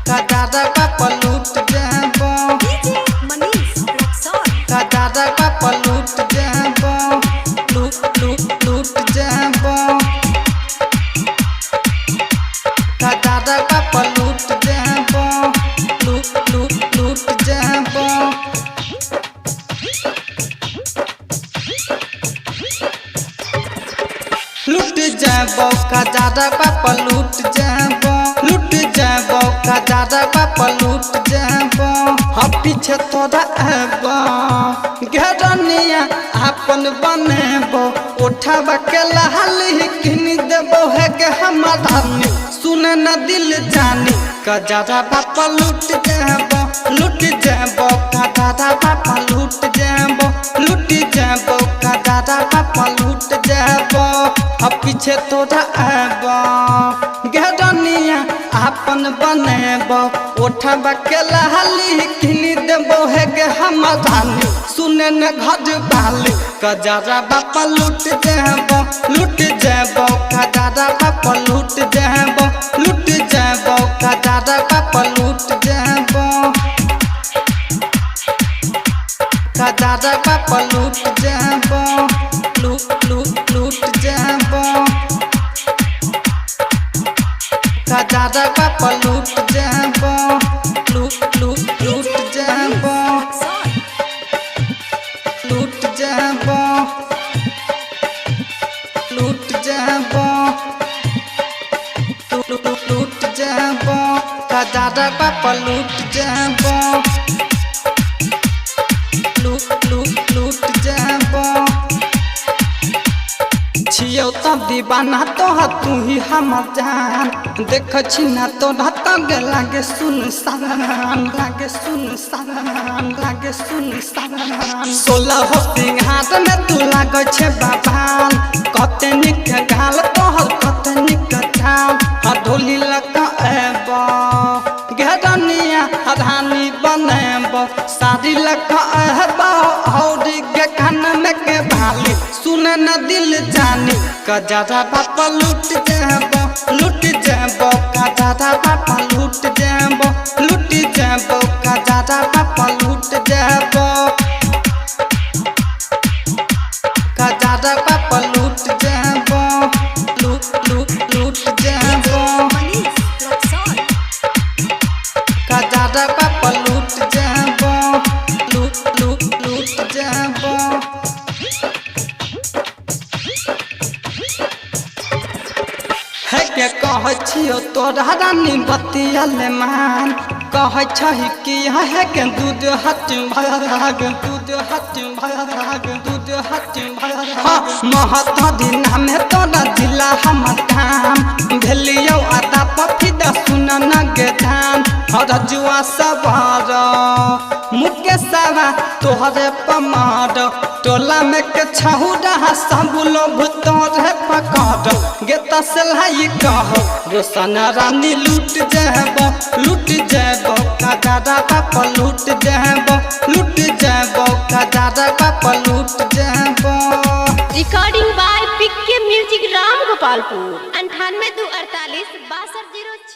दादा पापा लूट जाबो दादा पापा लूट जाबो लूट लूट लूट जाबो दादा पापा लूट जाबो लूट लूट लूट जाबो लूट जाबो दादा पापा लूट जाबो दादा पापा लूट जाबो हम पीछे तोरा आबो घेरनिया अपन बनेबो उठाबा के लहली किन देबो है के हमारा सुन न दिल जानी दादा पापा लूट जाबो दादा पापा लूट जाबो दादा पापा लूट जाबो हम पीछे तोरा आबो घेरनिया अपन बनेबो उठाबा के लहली किन देबो है के हमारा सुने न घर बाली दादा पापा लूट जाबो दादा पापा लूट जाबो दादा पापा लूट जाबो दादा पापा लूट जाबो लूट लूट लूट जाबो दादा पापा लूट जाबो लूट लूट लूट जाबो लूट जाबो लूट जाबो लूट जाबो दादा पापा लूट जाबो लूट लूट लूट जाबो छियो तब दीवाना तो तू ही हमर जान देख छी ना तो गे लागे सुनसान 16 सिंहार में तू लागे छे बाबान कते निक गाल तोहर कते निक चाल ढोली लका एबो घेरनिया रानी बनेबो साड़ी लका एबो हौडी के कान में के भाली सुन न दिल जानी दादा पापा लूट जाबो दादा पापा लूट जाबो दादा पापा लूट जाबो दादा पापा लूट जाबो लूट लूट लूट जाबो दादा पापा लूट जाबो लूट लूट लूट जाबो है के कह छियो तोरा रानी बतियाले मान कह छही कि है के दूध हट भाग महत दिना में तोरा जिला हमर काम भेलियो आदा पफिदा सुन न गे धान रजुआ सवार मुकेशवा तोहरे पमार टोला में के छहुरा सब लोग तोरे पकड़ गे तसलाई कह रोशन रानी लूट जाबो दादा पापा लूट जाबो दादा पापा लूट जाबो रिकॉर्डिंग बाय पिक्के म्यूजिक राम गोपालपुर 98 2 48 62 0